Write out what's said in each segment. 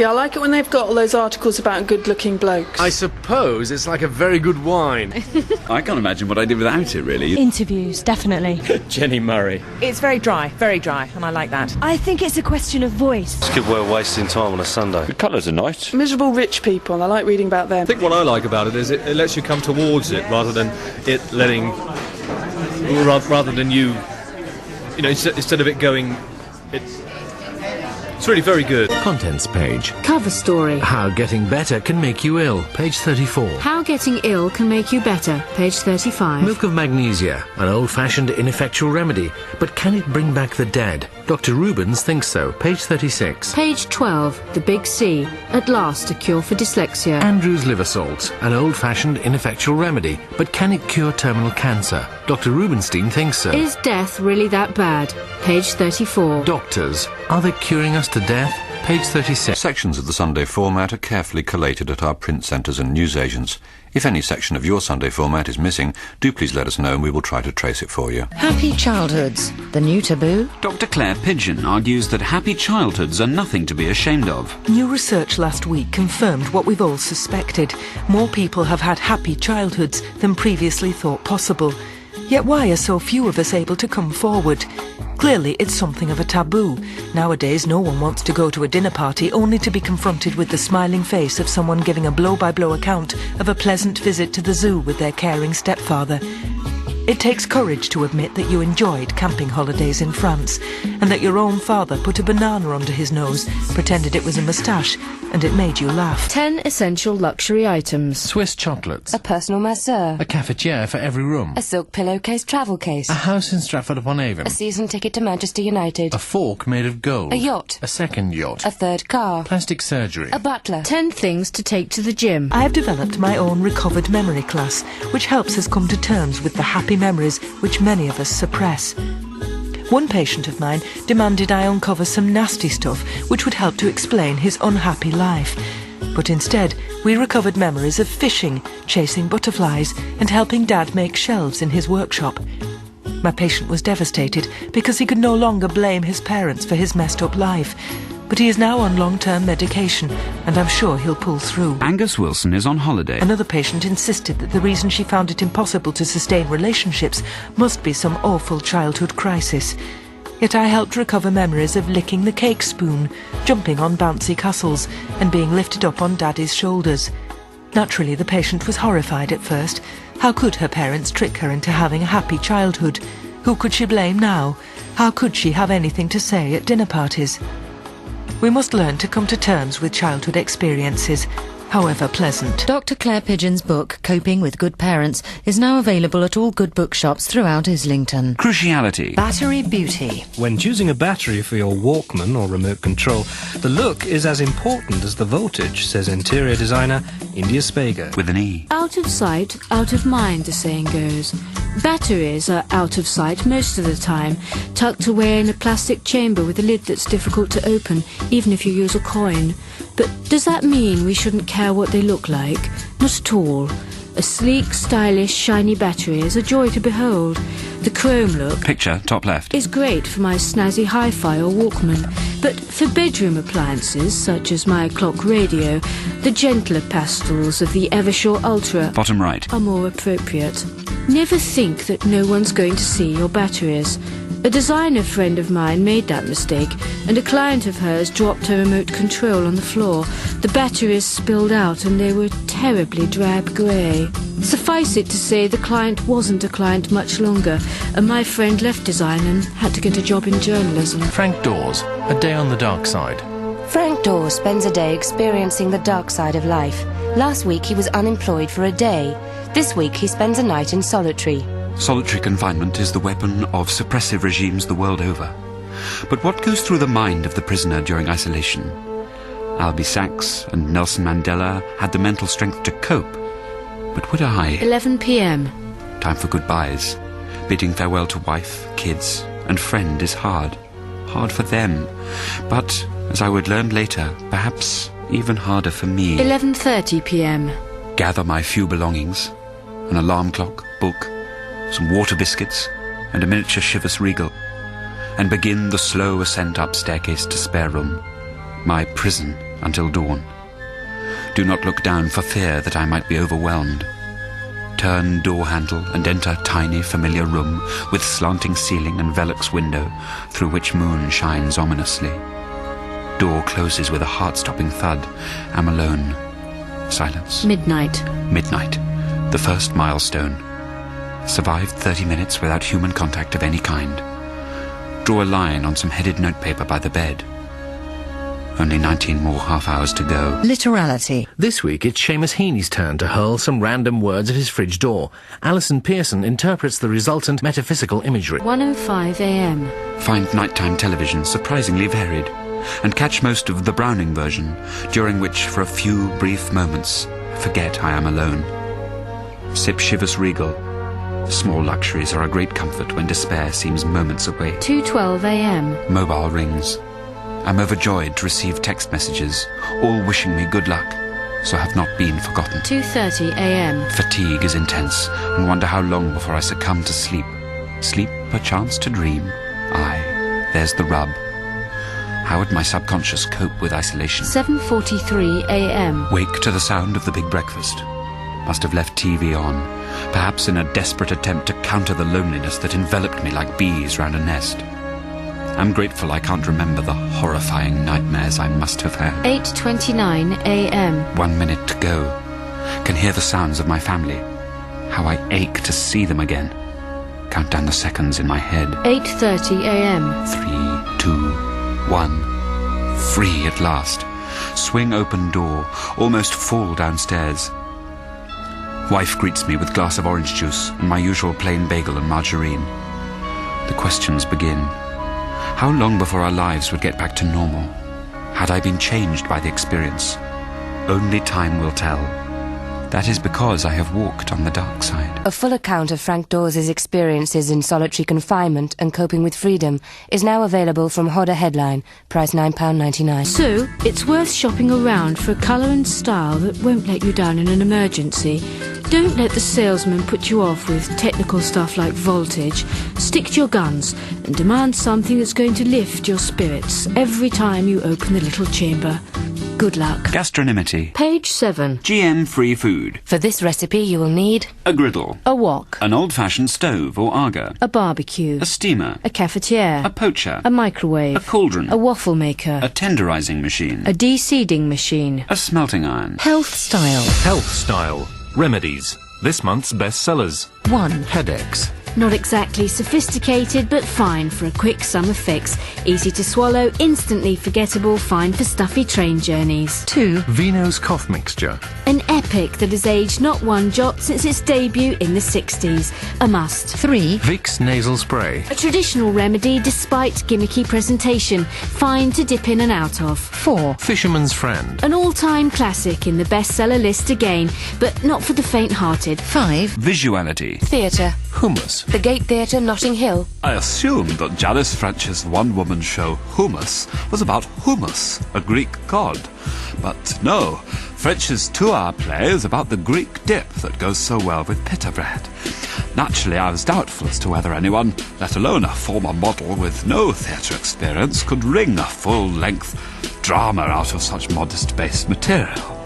Yeah, I like it when they've got all those articles about good-looking blokes. I suppose it's like a very good wine. I can't imagine what I did without it, really. Interviews, definitely. Jenny Murray. It's very dry, and I like that. I think it's a question of voice. It's a good way of wasting time on a Sunday. The colours are nice. Miserable rich people, I like reading about them. I think what I like about it is it lets you come towards it rather than it letting... rather than you... You know, instead of it going... It's really very good. Contents page. Cover story. How getting better can make you ill. Page 34. How getting ill can make you better. Page 35. Milk of magnesia, an old-fashioned ineffectual remedy, but can it bring back the dead? Dr. Rubens thinks so. Page 36. Page 12. The Big C. At last, a cure for dyslexia. Andrew's liver salts, an old-fashioned ineffectual remedy, but can it cure terminal cancer? Dr. Rubenstein thinks so. Is death really that bad? Page 34. Doctors, are they curing us to death? Page 36. Sections of the Sunday format are carefully collated at our print centres and newsagents. If any section of your Sunday format is missing, do please let us know and we will try to trace it for you. Happy childhoods, the new taboo. Dr. Claire Pigeon argues that happy childhoods are nothing to be ashamed of. New research last week confirmed what we've all suspected. More people have had happy childhoods than previously thought possible. Yet why are so few of us able to come forward? Clearly, it's something of a taboo. Nowadays, no one wants to go to a dinner party only to be confronted with the smiling face of someone giving a blow-by-blow account of a pleasant visit to the zoo with their caring stepfather. It takes courage to admit that you enjoyed camping holidays in France and that your own father put a banana under his nose, pretended it was a moustache, and it made you laugh. 10 essential luxury items. Swiss chocolates. A personal masseur. A cafetiere for every room. A silk pillowcase travel case. A house in Stratford-upon-Avon. A season ticket to Manchester United. A fork made of gold. A yacht. A second yacht. A third car. Plastic surgery. A butler. 10 things to take to the gym. I have developed my own recovered memory class, which helps us come to terms with the happy memories which many of us suppress. One patient of mine demanded I uncover some nasty stuff which would help to explain his unhappy life. But instead, we recovered memories of fishing, chasing butterflies, and helping Dad make shelves in his workshop. My patient was devastated because he could no longer blame his parents for his messed up life. But he is now on long-term medication, and I'm sure he'll pull through. Angus Wilson is on holiday. Another patient insisted that the reason she found it impossible to sustain relationships must be some awful childhood crisis. Yet I helped recover memories of licking the cake spoon, jumping on bouncy castles, and being lifted up on Daddy's shoulders. Naturally, the patient was horrified at first. How could her parents trick her into having a happy childhood? Who could she blame now? How could she have anything to say at dinner parties? We must learn to come to terms with childhood experiences, however pleasant. Dr. Claire Pigeon's book, Coping with Good Parents, is now available at all good bookshops throughout Islington. Cruciality. Battery beauty. When choosing a battery for your Walkman or remote control, the look is as important as the voltage, says interior designer India Spager. With an E. Out of sight, out of mind, the saying goes. Batteries are out of sight most of the time, tucked away in a plastic chamber with a lid that's difficult to open, even if you use a coin. But does that mean we shouldn't care what they look like? Not at all. A sleek, stylish, shiny battery is a joy to behold. The chrome look, Picture, top left, is great for my snazzy hi-fi or Walkman, but for bedroom appliances, such as my clock radio, the gentler pastels of the Eversure Ultra, bottom right, are more appropriate. Never think that no one's going to see your batteries. A designer friend of mine made that mistake, and a client of hers dropped her remote control on the floor. The batteries spilled out and they were terribly drab grey. Suffice it to say, the client wasn't a client much longer, and my friend left design and had to get a job in journalism. Frank Dawes, A Day on the Dark Side. Frank Dawes spends a day experiencing the dark side of life. Last week he was unemployed for a day. This week he spends a night in solitary. Solitary confinement is the weapon of suppressive regimes the world over. But what goes through the mind of the prisoner during isolation? Albie Sachs and Nelson Mandela had the mental strength to cope. But would I? 11 p.m. Time for goodbyes. Bidding farewell to wife, kids, and friend is hard. Hard for them. But, as I would learn later, perhaps even harder for me. 11:30 p.m. Gather my few belongings. An alarm clock, book, some water biscuits, and a miniature Chivas Regal, and begin the slow ascent up staircase to spare room, my prison. until dawn. Do not look down for fear that I might be overwhelmed. Turn door handle and enter tiny familiar room with slanting ceiling and velux window through which moon shines ominously. Door closes with a heart-stopping thud. Am alone. Silence. Midnight. Midnight. The first milestone. Survived 30 minutes without human contact of any kind. Draw a line on some headed notepaper by the bed. Only 19 more half-hours to go. Literality. This week it's Seamus Heaney's turn to hurl some random words at his fridge door. Alison Pearson interprets the resultant metaphysical imagery. 1:05 a.m. Find nighttime television surprisingly varied, and catch most of the Browning version, during which, for a few brief moments, forget I am alone. Sip Chivas Regal. Small luxuries are a great comfort when despair seems moments away. 2:12 a.m. Mobile rings. I'm overjoyed to receive text messages, all wishing me good luck, so have not been forgotten. 2:30 a.m. Fatigue is intense, and wonder how long before I succumb to sleep. Sleep, perchance to dream. Aye, there's the rub. How would my subconscious cope with isolation? 7:43 a.m. Wake to the sound of the big breakfast. Must have left TV on, perhaps in a desperate attempt to counter the loneliness that enveloped me like bees round a nest. I'm grateful I can't remember the horrifying nightmares I must have had. 8:29 a.m. 1 minute to go. Can hear the sounds of my family. How I ache to see them again. Count down the seconds in my head. 8:30 a.m. 3, 2, 1. Free at last. Swing open door. Almost fall downstairs. Wife greets me with glass of orange juice and my usual plain bagel and margarine. The questions begin. How long before our lives would get back to normal? Had I been changed by the experience? Only time will tell. That is because I have walked on the dark side. A full account of Frank Dawes' experiences in solitary confinement and coping with freedom is now available from Hodder Headline, price £9.99. So, it's worth shopping around for a colour and style that won't let you down in an emergency. Don't let the salesman put you off with technical stuff like voltage. Stick to your guns and demand something that's going to lift your spirits every time you open the little chamber. Good luck. Gastronymity. Page 7. GM-free food. For this recipe you will need A griddle. A wok. An old-fashioned stove or Aga. A barbecue. A steamer. A cafetiere. A poacher. A microwave. A cauldron. A waffle maker. A tenderizing machine. A de-seeding machine. A smelting iron. Health style. Health style. Remedies. This month's bestsellers. 1. Headaches. Not exactly sophisticated, but fine for a quick summer fix. Easy to swallow, instantly forgettable, fine for stuffy train journeys. 2. Vino's cough mixture. An epic that has aged not one jot since its debut in the 60s. A must. 3. Vicks nasal spray. A traditional remedy despite gimmicky presentation. Fine to dip in and out of. 4. Fisherman's friend. An all-time classic in the bestseller list again, but not for the faint-hearted. 5. Visuality. Theatre. Hummus. The Gate Theatre, Notting Hill. I assumed that Janice French's one-woman show Hummus was about Humus, a Greek god. But no, French's 2-hour play is about the Greek dip that goes so well with pita bread. Naturally, I was doubtful as to whether anyone, let alone a former model with no theatre experience, could wring a full-length drama out of such modest-based material.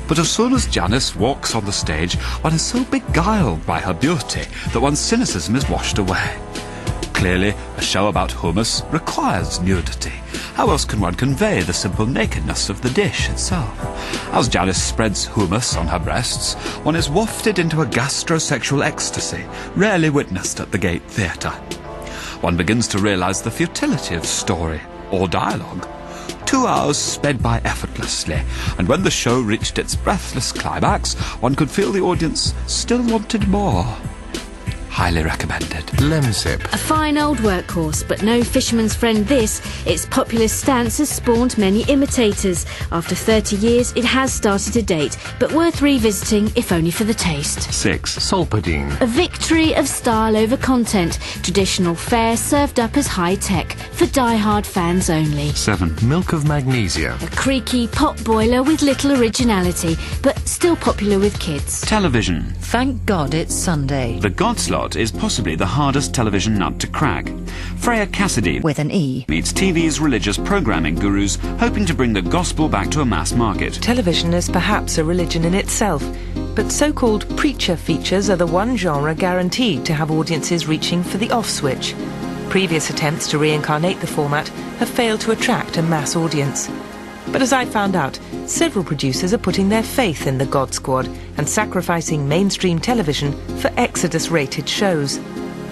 But as soon as Janice walks on the stage, one is so beguiled by her beauty that one's cynicism is washed away. Clearly, a show about hummus requires nudity. How else can one convey the simple nakedness of the dish itself? As Janice spreads hummus on her breasts, one is wafted into a gastrosexual ecstasy, rarely witnessed at the Gate Theatre. One begins to realise the futility of story or dialogue. 2 hours sped by effortlessly, and when the show reached its breathless climax, one could feel the audience still wanted more. Highly recommended. Lemsip. A fine old workhorse, but no fisherman's friend this. Its popular stance has spawned many imitators. After 30 years, it has started to date, but worth revisiting, if only for the taste. 6. Solpadeine. A victory of style over content. Traditional fare served up as high-tech, for die-hard fans only. 7. Milk of magnesia. A creaky pot boiler with little originality, but still popular with kids. Television. Thank God it's Sunday. The Godslot plot is possibly the hardest television nut to crack. Freya Cassidy, with an E, meets TV's religious programming gurus hoping to bring the gospel back to a mass market. Television is perhaps a religion in itself, but so-called preacher features are the one genre guaranteed to have audiences reaching for the off switch. Previous attempts to reincarnate the format have failed to attract a mass audience. But as I found out, several producers are putting their faith in the God Squad and sacrificing mainstream television for Exodus-rated shows.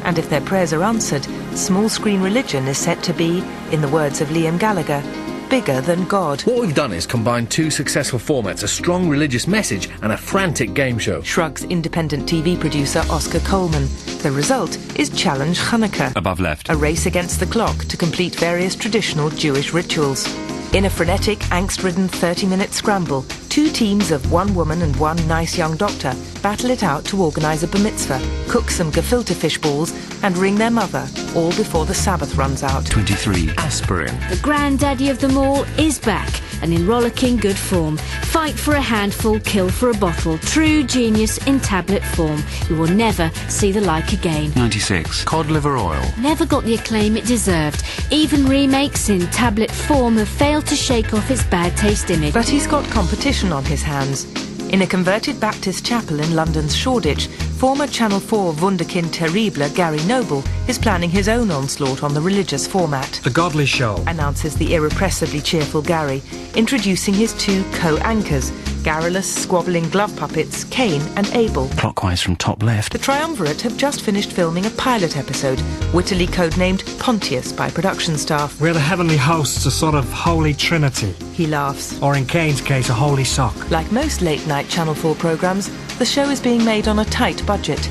And if their prayers are answered, small-screen religion is set to be, in the words of Liam Gallagher, bigger than God. What we've done is combine two successful formats, a strong religious message and a frantic game show. Shrugs independent TV producer Oscar Coleman. The result is Challenge Hanukkah. Above left. A race against the clock to complete various traditional Jewish rituals. In a frenetic, angst-ridden 30-minute scramble, two teams of one woman and one nice young doctor battle it out to organise a bar mitzvah, cook some gefilte fish balls and ring their mother, all before the Sabbath runs out. 23. Aspirin. The granddaddy of them all is back and in rollicking good form. Fight for a handful, kill for a bottle. True genius in tablet form. You will never see the like again. 96. Cod liver oil. Never got the acclaim it deserved. Even remakes in tablet form have failed to shake off its bad taste image. But he's got competition on his hands. In a converted Baptist chapel in London's Shoreditch, former Channel 4 Wunderkind Terrible Gary Noble is planning his own onslaught on the religious format. The Godly Show, announces the irrepressibly cheerful Gary, introducing his two co-anchors, garrulous, squabbling glove puppets Cain and Abel. Clockwise from top left. The triumvirate have just finished filming a pilot episode, wittily codenamed Pontius by production staff. We're the heavenly hosts, a sort of holy trinity. He laughs. Or in Cain's case, a holy sock. Like most late-night Channel 4 programmes, the show is being made on a tight budget,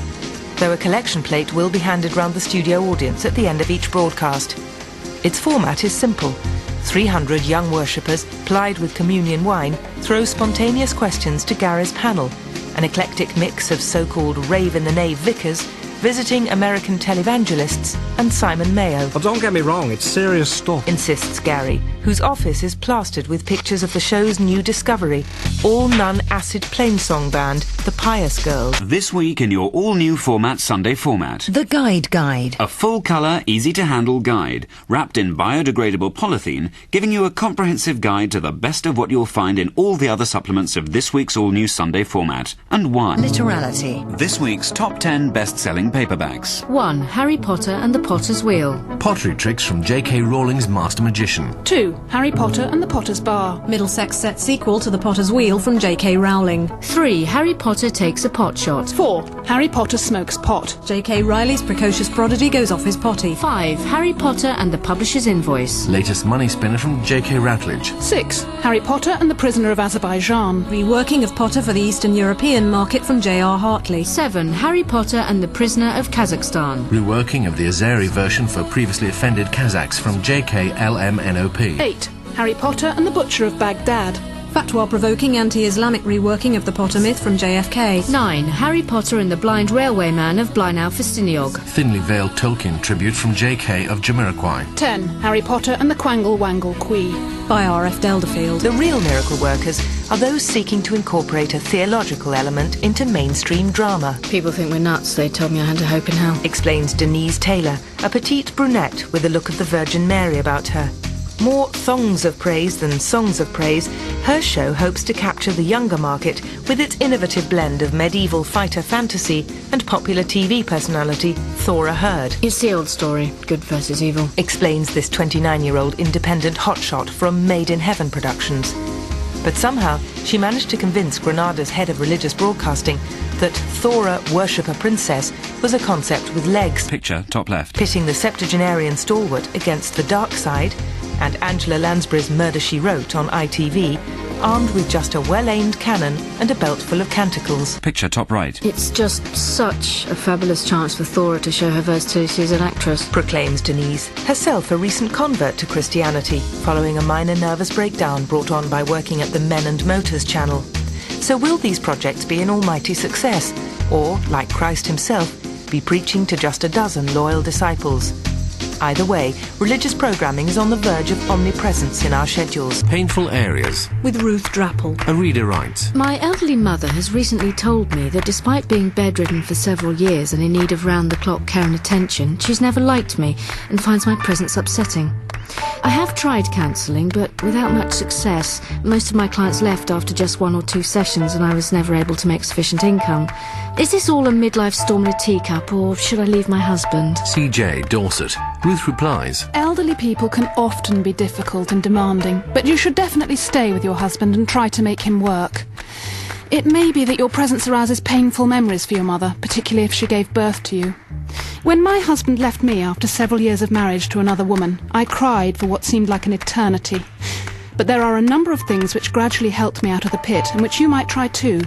though a collection plate will be handed round the studio audience at the end of each broadcast. Its format is simple. 300 young worshippers, plied with communion wine, throw spontaneous questions to Gary's panel, an eclectic mix of so-called rave-in-the-nave vicars, visiting American televangelists, and Simon Mayo. But don't get me wrong, it's serious stuff, insists Gary, whose office is plastered with pictures of the show's new discovery, all-nun acid plainsong band, the Pious Girls. This week in your all-new format Sunday format. The Guide. A full-colour, easy-to-handle guide, wrapped in biodegradable polythene, giving you a comprehensive guide to the best of what you'll find in all the other supplements of this week's all-new Sunday format. And 1. Literality. This week's top 10 best-selling paperbacks. 1. Harry Potter and the Potter's Wheel. Pottery tricks from J.K. Rowling's Master Magician. 2. Harry Potter and the Potter's Bar. Middlesex set sequel to The Potter's Wheel from J.K. Rowling. 3. Harry Potter takes a pot shot. 4. Harry Potter smokes pot. J.K. Riley's precocious prodigy goes off his potty. 5. Harry Potter and the Publisher's Invoice. Latest money spinner from J.K. Routledge. 6. Harry Potter and the Prisoner of Azerbaijan. Reworking of Potter for the Eastern European market from J.R. Hartley. 7. Harry Potter and the Prisoner of Kazakhstan. Reworking of the Azeri version for previously offended Kazakhs from J.K. LMNOP. 8. Harry Potter and the Butcher of Baghdad. Fatwa-provoking anti-Islamic reworking of the Potter myth from JFK. 9. Harry Potter and the Blind Railwayman of Blaenau Festiniog. Thinly veiled Tolkien tribute from J.K. of Jamiroquai. 10. Harry Potter and the Quangle Wangle Quee. By R.F. Delderfield. The real miracle workers are those seeking to incorporate a theological element into mainstream drama. People think we're nuts. They told me I had to hope in hell. Explains Denise Taylor, a petite brunette with the look of the Virgin Mary about her. More thongs of praise than songs of praise, her show hopes to capture the younger market with its innovative blend of medieval fighter fantasy and popular TV personality Thora Hird. It's the old story, good versus evil. Explains this 29-year-old independent hotshot from Made in Heaven Productions. But somehow she managed to convince Granada's head of religious broadcasting that Thora, worshipper princess, was a concept with legs. Picture, top left. Pitting the septuagenarian stalwart against the dark side, and Angela Lansbury's Murder, She Wrote on ITV, armed with just a well-aimed cannon and a belt full of canticles. Picture, top right. It's just such a fabulous chance for Thora to show her versatility as an actress. Proclaims Denise, herself a recent convert to Christianity, following a minor nervous breakdown brought on by working at the Men and Motors channel. So will these projects be an almighty success, or, like Christ himself, be preaching to just a dozen loyal disciples? Either way, religious programming is on the verge of omnipresence in our schedules. Painful areas. With Ruth Drapple. A reader writes. My elderly mother has recently told me that despite being bedridden for several years and in need of round-the-clock care and attention, she's never liked me and finds my presence upsetting. I have tried counselling, but without much success. Most of my clients left after just 1 or 2 sessions and I was never able to make sufficient income. Is this all a midlife storm in a teacup, or should I leave my husband? CJ, Dorset. Ruth replies. Elderly people can often be difficult and demanding, but you should definitely stay with your husband and try to make him work. It may be that your presence arouses painful memories for your mother, particularly if she gave birth to you. When my husband left me after several years of marriage to another woman, I cried for what seemed like an eternity. But there are a number of things which gradually helped me out of the pit and which you might try too.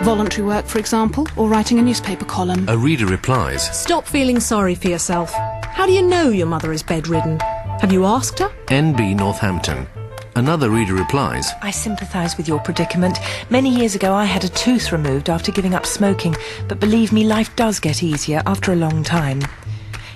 Voluntary work, for example, or writing a newspaper column. A reader replies. Stop feeling sorry for yourself. How do you know your mother is bedridden? Have you asked her? NB Northampton. Another reader replies. I sympathise with your predicament. Many years ago I had a tooth removed after giving up smoking, but believe me, life does get easier after a long time.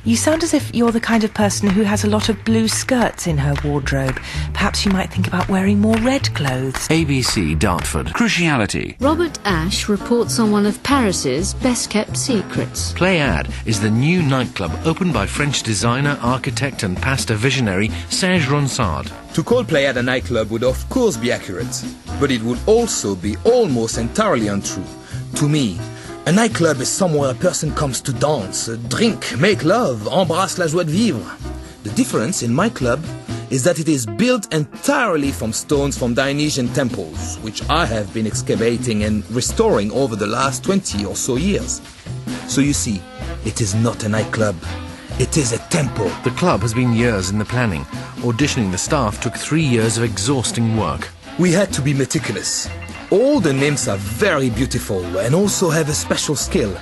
You sound as if you're the kind of person who has a lot of blue skirts in her wardrobe. Perhaps you might think about wearing more red clothes. ABC Dartford. Cruciality. Robert Ashe reports on one of Paris's best-kept secrets. Pléiade is the new nightclub opened by French designer, architect and pastor visionary Serge Ronsard. To call Pléiade a nightclub would of course be accurate, but it would also be almost entirely untrue. To me, a nightclub is somewhere a person comes to dance, drink, make love, embrasse la joie de vivre. The difference in my club is that it is built entirely from stones from Dionysian temples, which I have been excavating and restoring over the last 20 or so years. So you see, it is not a nightclub. It is a temple. The club has been years in the planning. Auditioning the staff took 3 years of exhausting work. We had to be meticulous. All the nymphs are very beautiful and also have a special skill.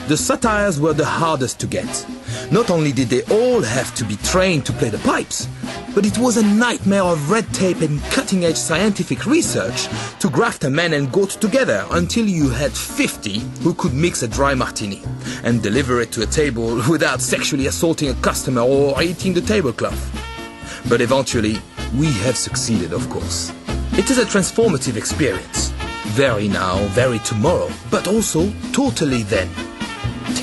The satyrs were the hardest to get. Not only did they all have to be trained to play the pipes, but it was a nightmare of red tape and cutting-edge scientific research to graft a man and goat together until you had 50 who could mix a dry martini and deliver it to a table without sexually assaulting a customer or eating the tablecloth. But eventually, we have succeeded, of course. It is a transformative experience. Very now, very tomorrow, but also totally then.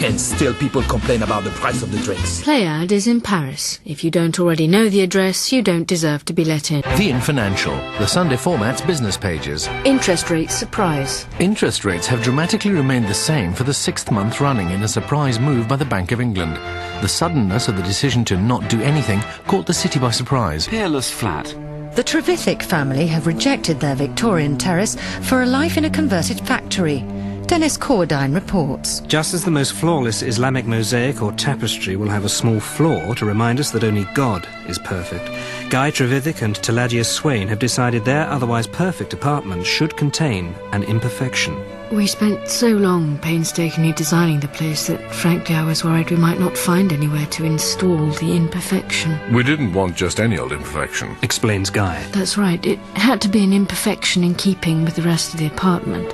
And still people complain about the price of the drinks. Pléiade is in Paris. If you don't already know the address, you don't deserve to be let in. The Financial, the Sunday Format's business pages. Interest rates surprise. Interest rates have dramatically remained the same for the 6th month running in a surprise move by the Bank of England. The suddenness of the decision to not do anything caught the city by surprise. Peerless flat. The Trevithick family have rejected their Victorian terrace for a life in a converted factory. Dennis Cordine reports. Just as the most flawless Islamic mosaic or tapestry will have a small flaw to remind us that only God is perfect, Guy Trevithick and Taladia Swain have decided their otherwise perfect apartment should contain an imperfection. We spent so long painstakingly designing the place that frankly I was worried we might not find anywhere to install the imperfection. We didn't want just any old imperfection, explains Guy. That's right, it had to be an imperfection in keeping with the rest of the apartment.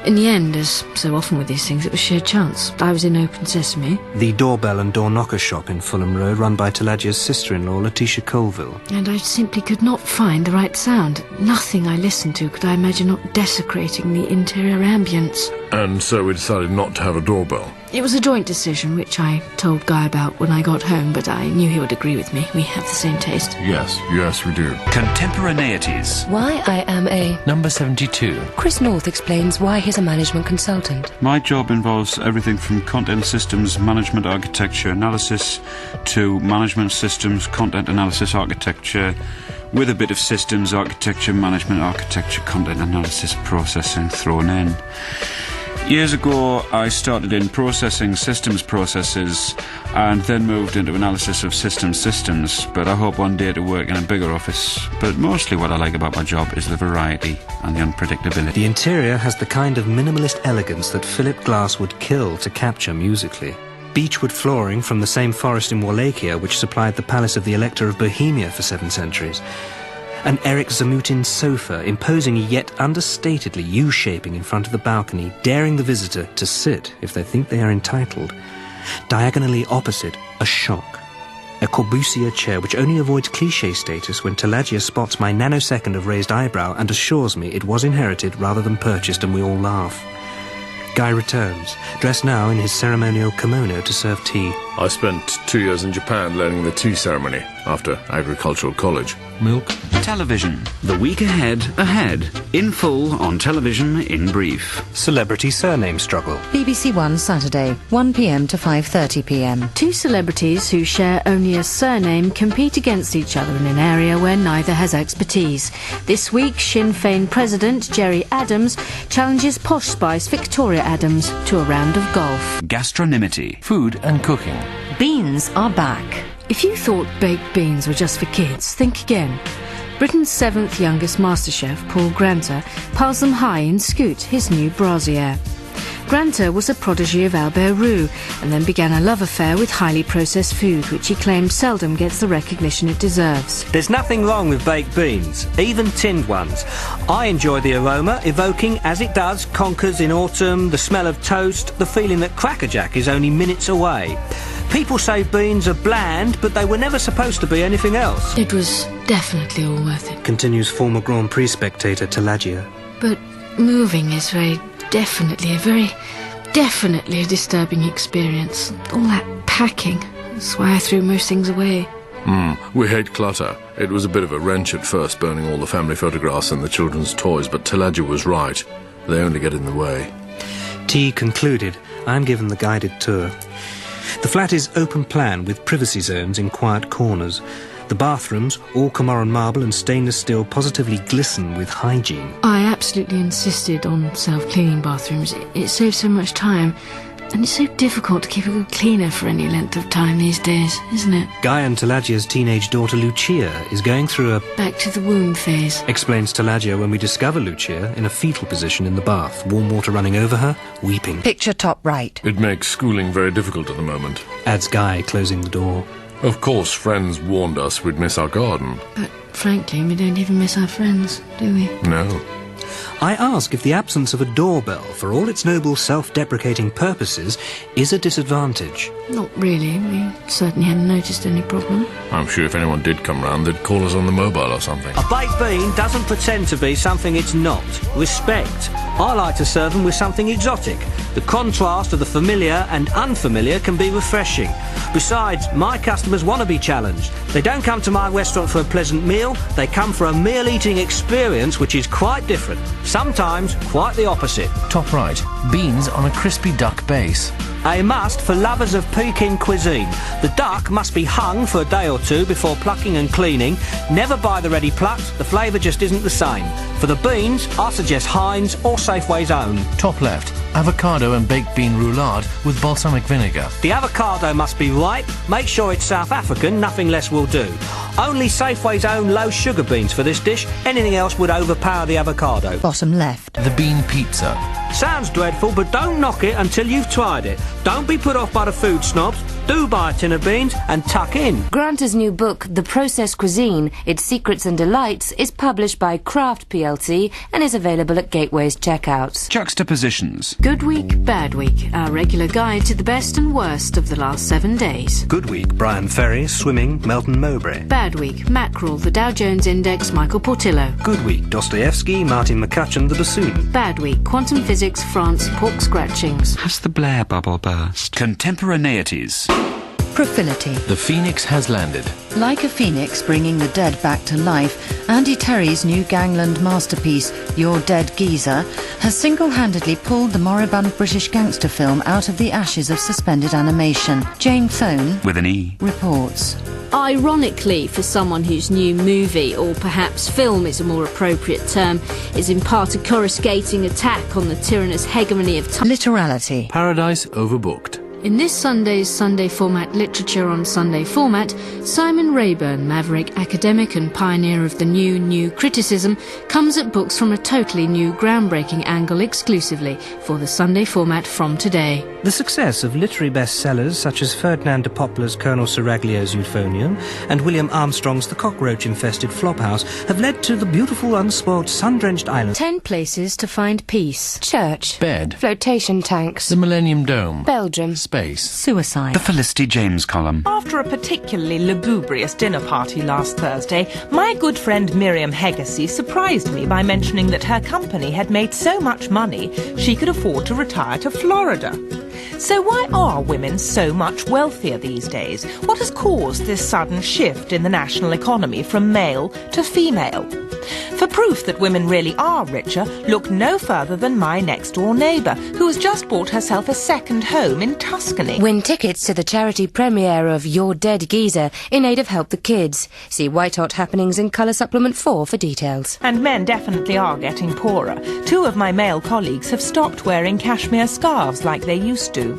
In the end, as so often with these things, it was sheer chance. I was in Open Sesame. The doorbell and door knocker shop in Fulham Road, run by Taladia's sister-in-law, Letitia Colville. And I simply could not find the right sound. Nothing I listened to could I imagine not desecrating the interior ambience. and so we decided not to have a doorbell. It was a joint decision, which I told Guy about when I got home, but I knew he would agree with me. We have the same taste. Yes, we do. Contemporaneities. Why I am a... Number 72. Chris North explains why he's a management consultant. My job involves everything from content systems, management architecture analysis, to management systems, content analysis architecture, with a bit of systems architecture, management architecture, content analysis processing thrown in. Years ago, I started in processing systems processes and then moved into analysis of systems, but I hope one day to work in a bigger office. But mostly what I like about my job is the variety and the unpredictability. The interior has the kind of minimalist elegance that Philip Glass would kill to capture musically. Beechwood flooring from the same forest in Wallachia which supplied the palace of the Elector of Bohemia for 7 centuries. An Eric Zamutin sofa, imposing yet understatedly U-shaping in front of the balcony, daring the visitor to sit if they think they are entitled. Diagonally opposite, a shock. A Corbusier chair which only avoids cliché status when Talagia spots my nanosecond of raised eyebrow and assures me it was inherited rather than purchased, and we all laugh. Guy returns, dressed now in his ceremonial kimono to serve tea. I spent 2 years in Japan learning the tea ceremony after agricultural college. Milk. Television. The week ahead, in full on television in brief. Celebrity surname struggle. BBC One Saturday, 1 p.m. to 5:30 p.m. Two celebrities who share only a surname compete against each other in an area where neither has expertise. This week, Sinn Féin President Gerry Adams challenges Posh Spice Victoria Adams to a round of golf. Gastronymity. Food and cooking. Beans are back. If you thought baked beans were just for kids, think again. Britain's 7th youngest MasterChef, Paul Granter, piles them high in Scoot, his new brassiere. Granter was a protégé of Albert Roux and then began a love affair with highly processed food, which he claimed seldom gets the recognition it deserves. There's nothing wrong with baked beans, even tinned ones. I enjoy the aroma, evoking, as it does, conkers in autumn, the smell of toast, the feeling that Cracker Jack is only minutes away. People say beans are bland, but they were never supposed to be anything else. It was definitely all worth it. Continues former Grand Prix spectator Talagia. But moving is very definitely a disturbing experience. All that packing. That's why I threw most things away. We hate clutter. It was a bit of a wrench at first, burning all the family photographs and the children's toys, but Talagia was right. They only get in the way. Tea concluded, I'm given the guided tour. The flat is open plan with privacy zones in quiet corners. The bathrooms, all Comoran marble and stainless steel, positively glisten with hygiene. I absolutely insisted on self-cleaning bathrooms. It saves so much time. And it's so difficult to keep a good cleaner for any length of time these days, isn't it? Guy and Talagia's teenage daughter Lucia is going through a back to the womb phase, explains Talagia when we discover Lucia in a fetal position in the bath, warm water running over her, weeping. Picture top right. It makes schooling very difficult at the moment, adds Guy, closing the door. Of course, friends warned us we'd miss our garden. But frankly, we don't even miss our friends, do we? No. I ask if the absence of a doorbell, for all its noble self-deprecating purposes, is a disadvantage. Not really. We certainly hadn't noticed any problem. I'm sure if anyone did come round, they'd call us on the mobile or something. A baked bean doesn't pretend to be something it's not. Respect. I like to serve them with something exotic. The contrast of the familiar and unfamiliar can be refreshing. Besides, my customers want to be challenged. They don't come to my restaurant for a pleasant meal, they come for a meal-eating experience which is quite different. Sometimes quite the opposite. Top right. Beans on a crispy duck base. A must for lovers of Peking cuisine. The duck must be hung for a day or two before plucking and cleaning. Never buy the ready plucked, the flavour just isn't the same. For the beans, I suggest Heinz or Safeway's own. Top left. Avocado and baked bean roulade with balsamic vinegar. The avocado must be ripe. Make sure it's South African, nothing less will do. Only Safeway's own low sugar beans for this dish. Anything else would overpower the avocado. Bottom left. The bean pizza. Sounds dreadful, but don't knock it until you've tried it. Don't be put off by the food snobs. Do buy a tin of beans and tuck in. Granter's new book, The Processed Cuisine, Its Secrets and Delights, is published by Craft plc and is available at Gateway's checkouts. Juxtapositions. Good week, bad week. Our regular guide to the best and worst of the last 7 days. Good week, Brian Ferry, swimming, Melton Mowbray. Bad week, mackerel, the Dow Jones Index, Michael Portillo. Good week, Dostoevsky, Martin McCutcheon, the bassoon. Bad week, quantum physics, France, pork scratchings. Has the Blair bubble burst? Contemporaneities. Profility. The phoenix has landed. Like a phoenix bringing the dead back to life, Andy Terry's new gangland masterpiece, Your Dead Geezer, has single-handedly pulled the moribund British gangster film out of the ashes of suspended animation. Jane Phone, with an E, reports. Ironically, for someone whose new movie, or perhaps film is a more appropriate term, is in part a coruscating attack on the tyrannous hegemony of time. Literality. Paradise overbooked. In this Sunday's Sunday Format Literature on Sunday Format, Simon Rayburn, maverick academic and pioneer of the new criticism, comes at books from a totally new, groundbreaking angle exclusively for the Sunday Format from today. The success of literary bestsellers such as Ferdinand de Poplar's Colonel Seraglio's Euphonium and William Armstrong's The Cockroach-Infested Flophouse have led to the beautiful, unspoilt, sun-drenched island. 10 places to find peace. Church. Bed. Flotation tanks. The Millennium Dome. Belgium. space. Suicide. The Felicity James column. After a particularly lugubrious dinner party last Thursday, my good friend Miriam Hegasey surprised me by mentioning that her company had made so much money she could afford to retire to Florida. So why are women so much wealthier these days? What has caused this sudden shift in the national economy from male to female? For proof that women really are richer, look no further than my next-door neighbour, who has just bought herself a second home in Tuscany. Win tickets to the charity premiere of Your Dead Geezer in aid of Help the Kids. See White Hot Happenings in Colour Supplement 4 for details. And men definitely are getting poorer. 2 of my male colleagues have stopped wearing cashmere scarves like they used to.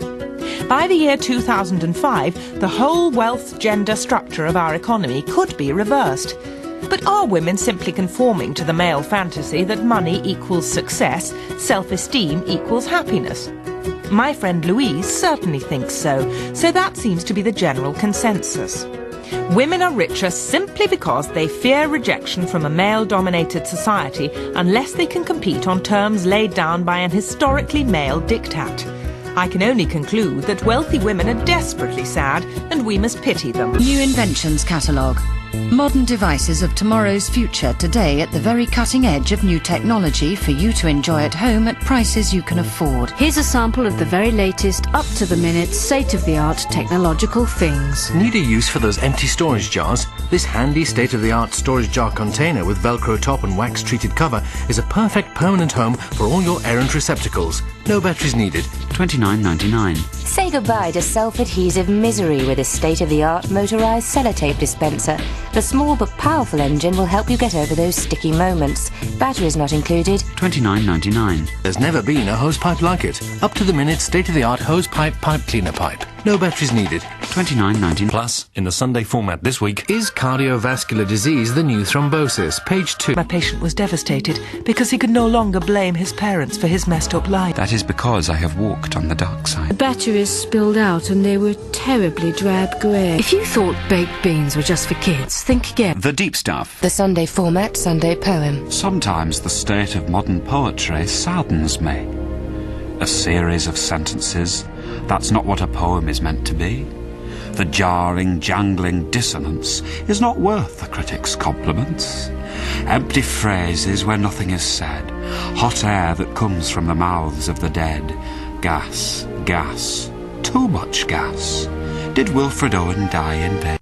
By the year 2005, the whole wealth gender structure of our economy could be reversed. But are women simply conforming to the male fantasy that money equals success, self-esteem equals happiness? My friend Louise certainly thinks so that seems to be the general consensus. Women are richer simply because they fear rejection from a male-dominated society unless they can compete on terms laid down by an historically male diktat. I can only conclude that wealthy women are desperately sad and we must pity them. New Inventions Catalogue. Modern devices of tomorrow's future today at the very cutting edge of new technology for you to enjoy at home at prices you can afford. Here's a sample of the very latest, up-to-the-minute, state-of-the-art technological things. Need a use for those empty storage jars? This handy state-of-the-art storage jar container with Velcro top and wax-treated cover is a perfect permanent home for all your errant receptacles. No batteries needed. $29.99. Say goodbye to self-adhesive misery with this state-of-the-art motorised sellotape dispenser. The small but powerful engine will help you get over those sticky moments. Batteries not included. $29.99. There's never been a hose pipe like it. Up-to-the-minute, state-of-the-art hose pipe cleaner pipe. No batteries needed. $29.99. Plus, in the Sunday format this week, is cardiovascular disease the new thrombosis? Page 2. My patient was devastated because he could no longer blame his parents for his messed up life. That is because I have walked on the dark The side. batteries spilled out and they were terribly drab grey. If you thought baked beans were just for kids, think again. The deep stuff. The Sunday format, Sunday poem. Sometimes the state of modern poetry saddens me. A series of sentences. That's not what a poem is meant to be. The jarring, jangling dissonance is not worth the critic's compliments. Empty phrases where nothing is said. Hot air that comes from the mouths of the dead. Gas, gas, too much gas. Did Wilfred Owen die in bed?